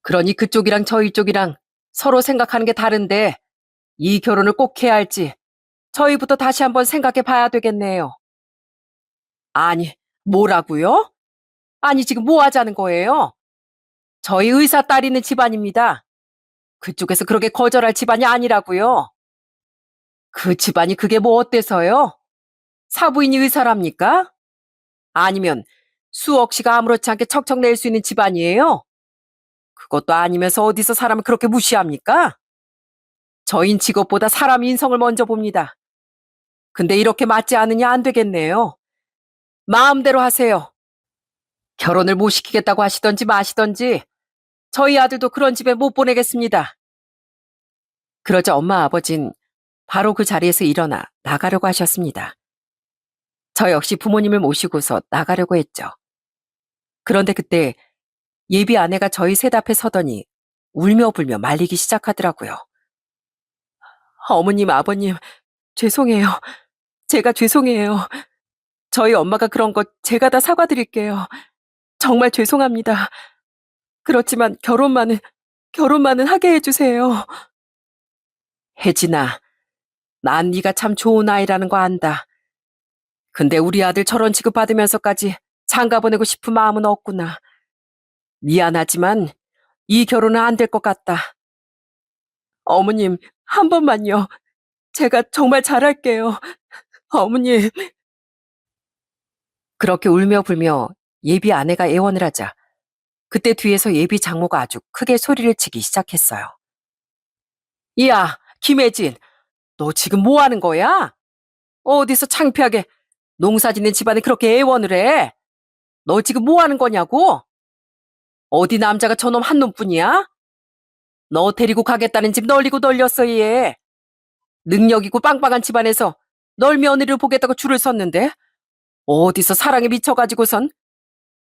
그러니 그쪽이랑 저희 쪽이랑 서로 생각하는 게 다른데 이 결혼을 꼭 해야 할지 저희부터 다시 한번 생각해 봐야 되겠네요. 아니, 뭐라고요? 아니, 지금 뭐 하자는 거예요? 저희 의사 딸 있는 집안입니다. 그쪽에서 그렇게 거절할 집안이 아니라고요. 그 집안이 그게 뭐 어때서요? 사부인이 의사랍니까? 아니면 수억 씨가 아무렇지 않게 척척 낼 수 있는 집안이에요? 그것도 아니면서 어디서 사람을 그렇게 무시합니까? 저흰 직업보다 사람 인성을 먼저 봅니다. 근데 이렇게 맞지 않으냐 안 되겠네요. 마음대로 하세요. 결혼을 못 시키겠다고 하시던지 마시던지 저희 아들도 그런 집에 못 보내겠습니다. 그러자 엄마 아버진 바로 그 자리에서 일어나 나가려고 하셨습니다. 저 역시 부모님을 모시고서 나가려고 했죠. 그런데 그때 예비 아내가 저희 셋 앞에 서더니 울며 불며 말리기 시작하더라고요. 어머님, 아버님, 죄송해요. 제가 죄송해요. 저희 엄마가 그런 거 제가 다 사과드릴게요. 정말 죄송합니다. 그렇지만 결혼만은 하게 해주세요. 혜진아, 난 네가 참 좋은 아이라는 거 안다. 근데 우리 아들 저런 취급받으면서까지 장가 보내고 싶은 마음은 없구나. 미안하지만 이 결혼은 안 될 것 같다. 어머님, 한 번만요. 제가 정말 잘할게요. 어머님. 그렇게 울며 불며 예비 아내가 애원을 하자 그때 뒤에서 예비 장모가 아주 크게 소리를 치기 시작했어요. 야, 김혜진, 너 지금 뭐 하는 거야? 어디서 창피하게 농사 짓는 집안에 그렇게 애원을 해? 너 지금 뭐 하는 거냐고? 어디 남자가 저놈 한 놈뿐이야? 너 데리고 가겠다는 집 널리고 널렸어, 얘. 능력 있고 빵빵한 집안에서 널 며느리로 보겠다고 줄을 섰는데 어디서 사랑에 미쳐가지고선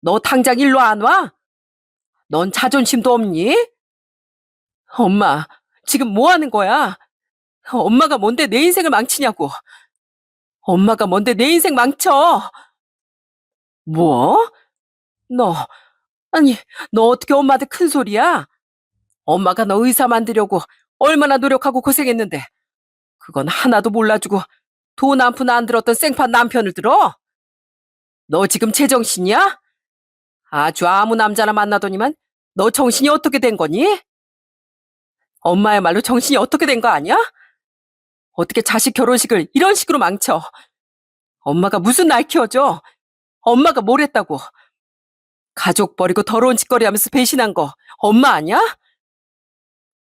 너 당장 일로 안 와? 넌 자존심도 없니? 엄마, 지금 뭐 하는 거야? 엄마가 뭔데 내 인생을 망치냐고. 엄마가 뭔데 내 인생 망쳐. 뭐? 너, 아니, 너 어떻게 엄마한테 큰 소리야? 엄마가 너 의사 만들려고 얼마나 노력하고 고생했는데 그건 하나도 몰라주고 돈 한 푼 안 들었던 생판 남편을 들어? 너 지금 제정신이야? 아주 아무 남자나 만나더니만 너 정신이 어떻게 된 거니? 엄마야말로 정신이 어떻게 된 거 아니야? 어떻게 자식 결혼식을 이런 식으로 망쳐? 엄마가 무슨 날 키워줘? 엄마가 뭘 했다고? 가족 버리고 더러운 짓거리 하면서 배신한 거 엄마 아니야?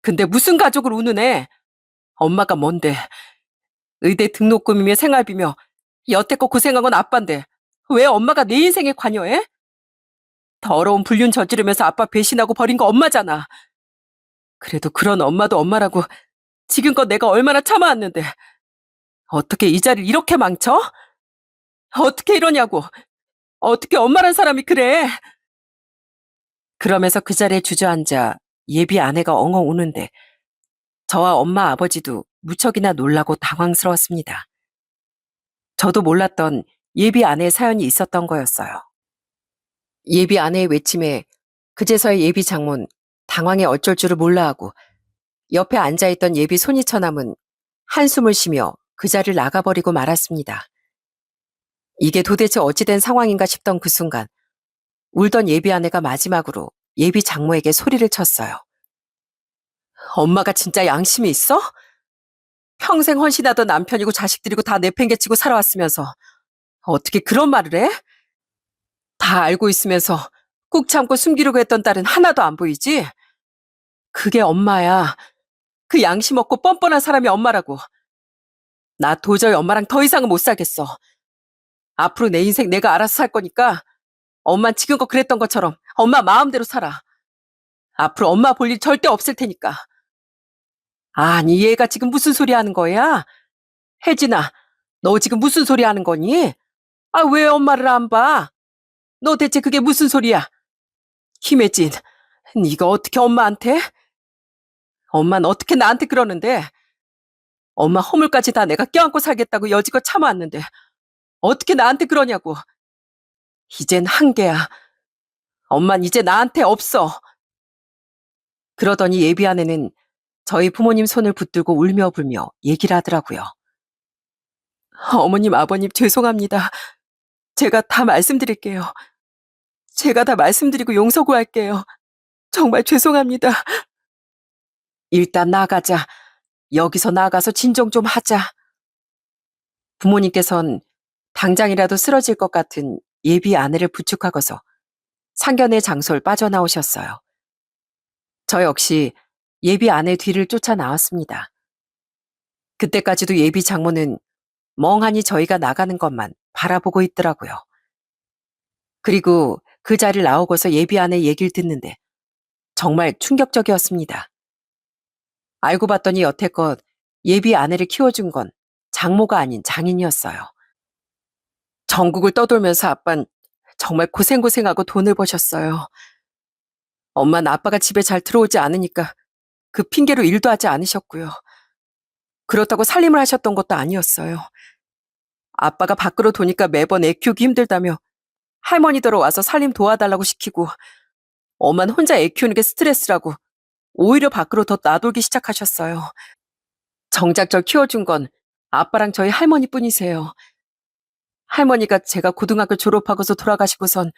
근데 무슨 가족을 운운해? 엄마가 뭔데? 의대 등록금이며 생활비며 여태껏 고생한 건 아빠인데 왜 엄마가 내 인생에 관여해? 더러운 불륜 저지르면서 아빠 배신하고 버린 거 엄마잖아. 그래도 그런 엄마도 엄마라고 지금껏 내가 얼마나 참아왔는데 어떻게 이 자리를 이렇게 망쳐? 어떻게 이러냐고. 어떻게 엄마란 사람이 그래? 그러면서 그 자리에 주저앉아 예비 아내가 엉엉 우는데 저와 엄마 아버지도 무척이나 놀라고 당황스러웠습니다. 저도 몰랐던 예비 아내의 사연이 있었던 거였어요. 예비 아내의 외침에 그제서야 예비 장모는 당황해 어쩔 줄을 몰라 하고 옆에 앉아있던 예비 손이처남은 한숨을 쉬며 그 자리를 나가버리고 말았습니다. 이게 도대체 어찌된 상황인가 싶던 그 순간 울던 예비 아내가 마지막으로 예비 장모에게 소리를 쳤어요. 엄마가 진짜 양심이 있어? 평생 헌신하던 남편이고 자식들이고 다 내팽개치고 살아왔으면서 어떻게 그런 말을 해? 다 알고 있으면서 꾹 참고 숨기려고 했던 딸은 하나도 안 보이지? 그게 엄마야. 그 양심 없고 뻔뻔한 사람이 엄마라고. 나 도저히 엄마랑 더 이상은 못 살겠어. 앞으로 내 인생 내가 알아서 살 거니까 엄만 지금껏 그랬던 것처럼 엄마 마음대로 살아. 앞으로 엄마 볼 일 절대 없을 테니까. 아니, 얘가 지금 무슨 소리 하는 거야? 혜진아, 너 지금 무슨 소리 하는 거니? 아, 왜 엄마를 안 봐? 너 대체 그게 무슨 소리야? 김혜진, 네가 어떻게 엄마한테? 엄마는 어떻게 나한테 그러는데? 엄마 허물까지 다 내가 껴안고 살겠다고 여지껏 참아왔는데 어떻게 나한테 그러냐고. 이젠 한계야. 엄만 이제 나한테 없어. 그러더니 예비 아내는 저희 부모님 손을 붙들고 울며 불며 얘기를 하더라고요. 어머님, 아버님 죄송합니다. 제가 다 말씀드릴게요. 제가 다 말씀드리고 용서 구할게요. 정말 죄송합니다. 일단 나가자. 여기서 나가서 진정 좀 하자. 부모님께선 당장이라도 쓰러질 것 같은 예비 아내를 부축하고서 상견례 장소를 빠져나오셨어요. 저 역시 예비 아내 뒤를 쫓아 나왔습니다. 그때까지도 예비 장모는 멍하니 저희가 나가는 것만 바라보고 있더라고요. 그리고 그 자리를 나오고서 예비 아내 얘기를 듣는데 정말 충격적이었습니다. 알고 봤더니 여태껏 예비 아내를 키워준 건 장모가 아닌 장인이었어요. 전국을 떠돌면서 아빤 정말 고생고생하고 돈을 버셨어요. 엄마는 아빠가 집에 잘 들어오지 않으니까 그 핑계로 일도 하지 않으셨고요. 그렇다고 살림을 하셨던 것도 아니었어요. 아빠가 밖으로 도니까 매번 애 키우기 힘들다며 할머니더러 와서 살림 도와달라고 시키고 엄마는 혼자 애 키우는 게 스트레스라고 오히려 밖으로 더 나돌기 시작하셨어요. 정작 절 키워준 건 아빠랑 저희 할머니뿐이세요. 할머니가 제가 고등학교 졸업하고서 돌아가시고선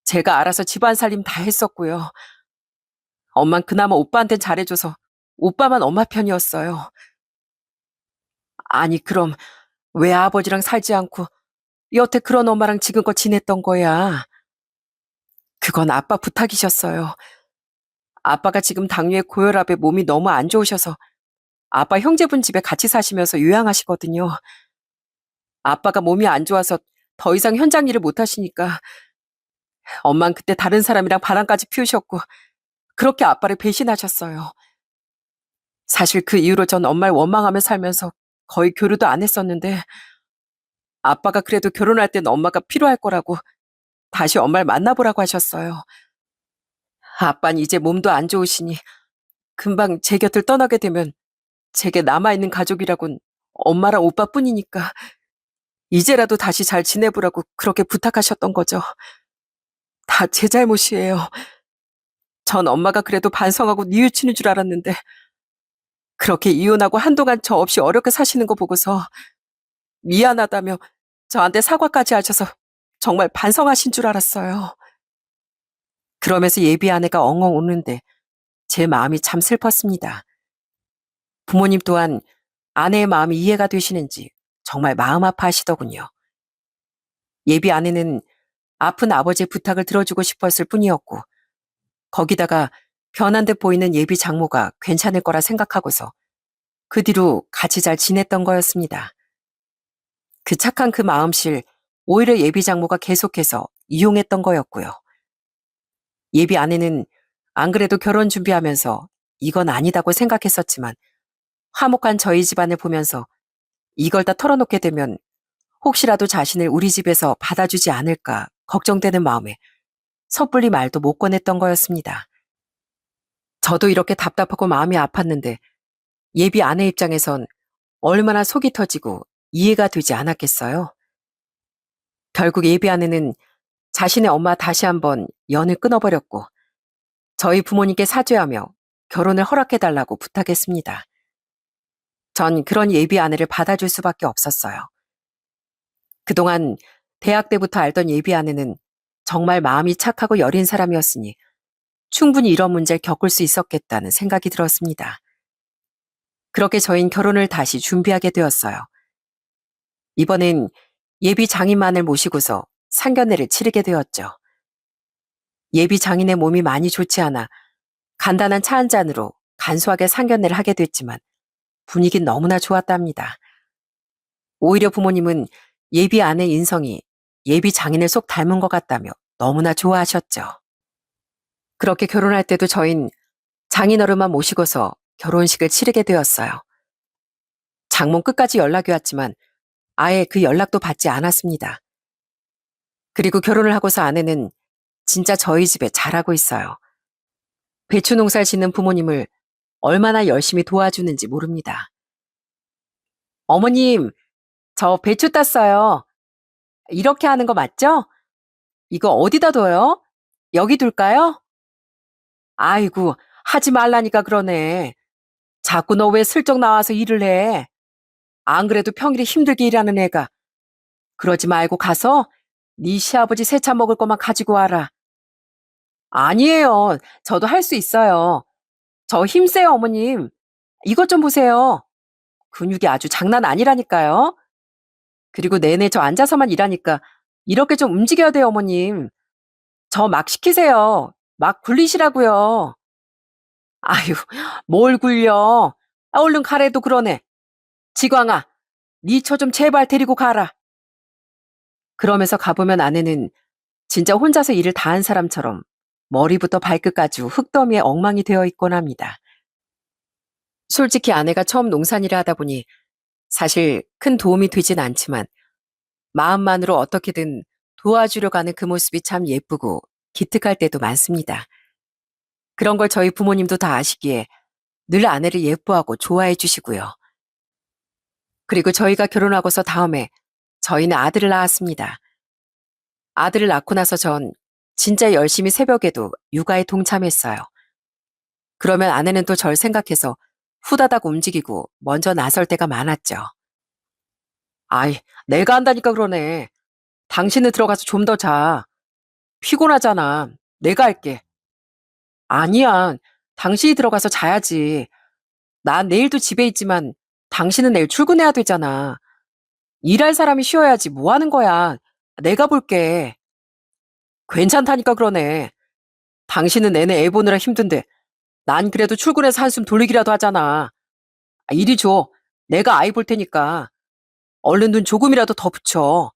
제가 알아서 집안 살림 다 했었고요. 엄만 그나마 오빠한텐 잘해줘서 오빠만 엄마 편이었어요. 아니, 그럼 왜 아버지랑 살지 않고 여태 그런 엄마랑 지금껏 지냈던 거야? 그건 아빠 부탁이셨어요. 아빠가 지금 당뇨에 고혈압에 몸이 너무 안 좋으셔서 아빠 형제분 집에 같이 사시면서 요양하시거든요. 아빠가 몸이 안 좋아서 더 이상 현장 일을 못 하시니까 엄만 그때 다른 사람이랑 바람까지 피우셨고 그렇게 아빠를 배신하셨어요. 사실 그 이후로 전 엄마를 원망하며 살면서 거의 교류도 안 했었는데 아빠가 그래도 결혼할 땐 엄마가 필요할 거라고 다시 엄마를 만나보라고 하셨어요. 아빠는 이제 몸도 안 좋으시니 금방 제 곁을 떠나게 되면 제게 남아있는 가족이라곤 엄마랑 오빠뿐이니까 이제라도 다시 잘 지내보라고 그렇게 부탁하셨던 거죠. 다 제 잘못이에요. 전 엄마가 그래도 반성하고 뉘우치는 줄 알았는데 그렇게 이혼하고 한동안 저 없이 어렵게 사시는 거 보고서 미안하다며 저한테 사과까지 하셔서 정말 반성하신 줄 알았어요. 그러면서 예비 아내가 엉엉 우는데 제 마음이 참 슬펐습니다. 부모님 또한 아내의 마음이 이해가 되시는지 정말 마음 아파하시더군요. 예비 아내는 아픈 아버지의 부탁을 들어주고 싶었을 뿐이었고 거기다가 변한 듯 보이는 예비 장모가 괜찮을 거라 생각하고서 그 뒤로 같이 잘 지냈던 거였습니다. 그 착한 그 마음실 오히려 예비 장모가 계속해서 이용했던 거였고요. 예비 아내는 안 그래도 결혼 준비하면서 이건 아니다고 생각했었지만 화목한 저희 집안을 보면서 이걸 다 털어놓게 되면 혹시라도 자신을 우리 집에서 받아주지 않을까 걱정되는 마음에 섣불리 말도 못 꺼냈던 거였습니다. 저도 이렇게 답답하고 마음이 아팠는데 예비 아내 입장에선 얼마나 속이 터지고 이해가 되지 않았겠어요. 결국 예비 아내는 자신의 엄마 다시 한번 연을 끊어버렸고 저희 부모님께 사죄하며 결혼을 허락해달라고 부탁했습니다. 전 그런 예비 아내를 받아줄 수밖에 없었어요. 그동안 대학 때부터 알던 예비 아내는 정말 마음이 착하고 여린 사람이었으니 충분히 이런 문제를 겪을 수 있었겠다는 생각이 들었습니다. 그렇게 저희는 결혼을 다시 준비하게 되었어요. 이번엔 예비 장인만을 모시고서 상견례를 치르게 되었죠. 예비 장인의 몸이 많이 좋지 않아 간단한 차 한 잔으로 간소하게 상견례를 하게 됐지만 분위기는 너무나 좋았답니다. 오히려 부모님은 예비 아내 인성이 예비 장인을 속 닮은 것 같다며 너무나 좋아하셨죠. 그렇게 결혼할 때도 저흰 장인어른만 모시고서 결혼식을 치르게 되었어요. 장모 끝까지 연락이 왔지만 아예 그 연락도 받지 않았습니다. 그리고 결혼을 하고서 아내는 진짜 저희 집에 잘하고 있어요. 배추 농사를 짓는 부모님을 얼마나 열심히 도와주는지 모릅니다. 어머님, 저 배추 땄어요. 이렇게 하는 거 맞죠? 이거 어디다 둬요? 여기 둘까요? 아이고, 하지 말라니까 그러네. 자꾸 너 왜 슬쩍 나와서 일을 해? 안 그래도 평일에 힘들게 일하는 애가. 그러지 말고 가서 네 시아버지 세차 먹을 것만 가지고 와라. 아니에요. 저도 할 수 있어요. 저 힘세요, 어머님. 이것 좀 보세요. 근육이 아주 장난 아니라니까요. 그리고 내내 저 앉아서만 일하니까 이렇게 좀 움직여야 돼요, 어머님. 저 막 시키세요. 막 굴리시라고요. 아유, 뭘 굴려. 아, 얼른 가래도 그러네. 지광아, 네 처 좀 제발 데리고 가라. 그러면서 가보면 아내는 진짜 혼자서 일을 다 한 사람처럼 머리부터 발끝까지 흙더미에 엉망이 되어 있곤 합니다. 솔직히 아내가 처음 농산일을 하다 보니 사실 큰 도움이 되진 않지만 마음만으로 어떻게든 도와주려고 하는 그 모습이 참 예쁘고 기특할 때도 많습니다. 그런 걸 저희 부모님도 다 아시기에 늘 아내를 예뻐하고 좋아해 주시고요. 그리고 저희가 결혼하고서 다음에 저희는 아들을 낳았습니다. 아들을 낳고 나서 전 진짜 열심히 새벽에도 육아에 동참했어요. 그러면 아내는 또 절 생각해서 후다닥 움직이고 먼저 나설 때가 많았죠. 아이, 내가 한다니까 그러네. 당신은 들어가서 좀 더 자. 피곤하잖아. 내가 할게. 아니야. 당신이 들어가서 자야지. 난 내일도 집에 있지만 당신은 내일 출근해야 되잖아. 일할 사람이 쉬어야지 뭐 하는 거야. 내가 볼게. 괜찮다니까 그러네. 당신은 내내 애 보느라 힘든데 난 그래도 출근해서 한숨 돌리기라도 하잖아. 이리 줘. 내가 아이 볼 테니까. 얼른 눈 조금이라도 더 붙여.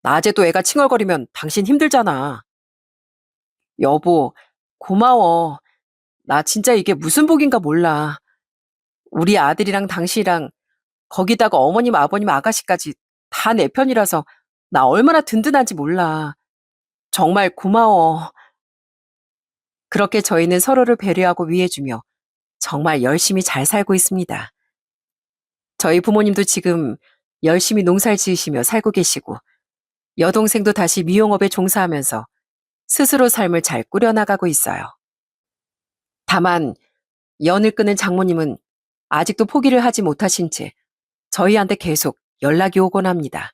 낮에도 애가 칭얼거리면 당신 힘들잖아. 여보, 고마워. 나 진짜 이게 무슨 복인가 몰라. 우리 아들이랑 당신이랑 거기다가 어머님, 아버님, 아가씨까지 다 내 편이라서 나 얼마나 든든한지 몰라. 정말 고마워. 그렇게 저희는 서로를 배려하고 위해주며 정말 열심히 잘 살고 있습니다. 저희 부모님도 지금 열심히 농사를 지으시며 살고 계시고 여동생도 다시 미용업에 종사하면서 스스로 삶을 잘 꾸려나가고 있어요. 다만 연을 끄는 장모님은 아직도 포기를 하지 못하신 채 저희한테 계속 연락이 오곤 합니다.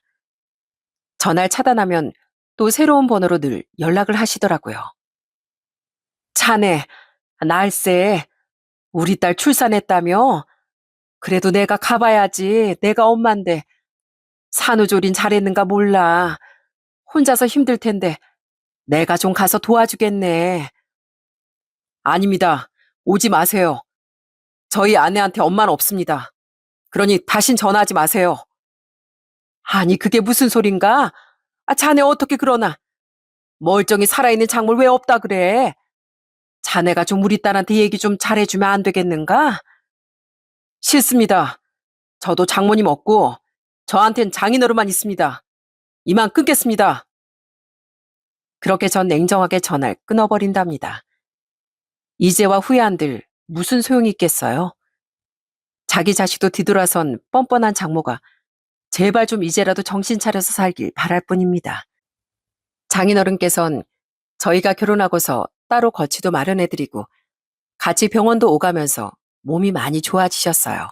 전화를 차단하면 또 새로운 번호로 늘 연락을 하시더라고요. 자네, 날쎄, 우리 딸 출산했다며? 그래도 내가 가봐야지. 내가 엄만데. 산후조린 잘했는가 몰라. 혼자서 힘들 텐데 내가 좀 가서 도와주겠네. 아닙니다. 오지 마세요. 저희 아내한테 엄마는 없습니다. 그러니 다신 전화하지 마세요. 아니, 그게 무슨 소린가? 아, 자네 어떻게 그러나? 멀쩡히 살아있는 작물 왜 없다 그래? 자네가 좀 우리 딸한테 얘기 좀 잘해주면 안 되겠는가? 싫습니다. 저도 장모님 없고 저한텐 장인어른만 있습니다. 이만 끊겠습니다. 그렇게 전 냉정하게 전화를 끊어버린답니다. 이제와 후회한들 무슨 소용이 있겠어요? 자기 자식도 뒤돌아선 뻔뻔한 장모가 제발 좀 이제라도 정신 차려서 살길 바랄 뿐입니다. 장인어른께선 저희가 결혼하고서 따로 거치도 마련해드리고 같이 병원도 오가면서 몸이 많이 좋아지셨어요.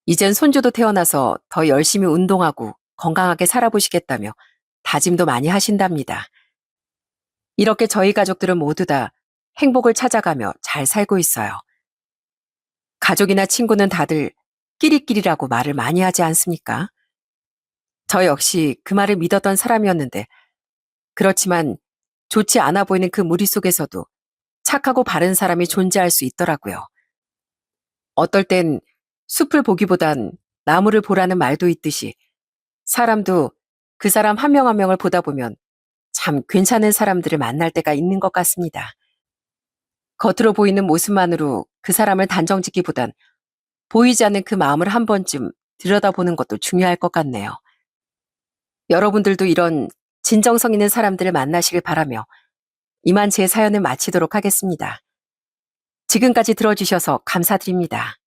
이젠 손주도 태어나서 더 열심히 운동하고 건강하게 살아보시겠다며 다짐도 많이 하신답니다. 이렇게 저희 가족들은 모두 다 행복을 찾아가며 잘 살고 있어요. 가족이나 친구는 다들 끼리끼리라고 말을 많이 하지 않습니까? 저 역시 그 말을 믿었던 사람이었는데 그렇지만 좋지 않아 보이는 그 무리 속에서도 착하고 바른 사람이 존재할 수 있더라고요. 어떨 땐 숲을 보기보단 나무를 보라는 말도 있듯이 사람도 그 사람 한 명 한 명을 보다 보면 참 괜찮은 사람들을 만날 때가 있는 것 같습니다. 겉으로 보이는 모습만으로 그 사람을 단정 짓기보단 보이지 않는 그 마음을 한 번쯤 들여다보는 것도 중요할 것 같네요. 여러분들도 이런 진정성 있는 사람들을 만나시길 바라며 이만 제 사연을 마치도록 하겠습니다. 지금까지 들어주셔서 감사드립니다.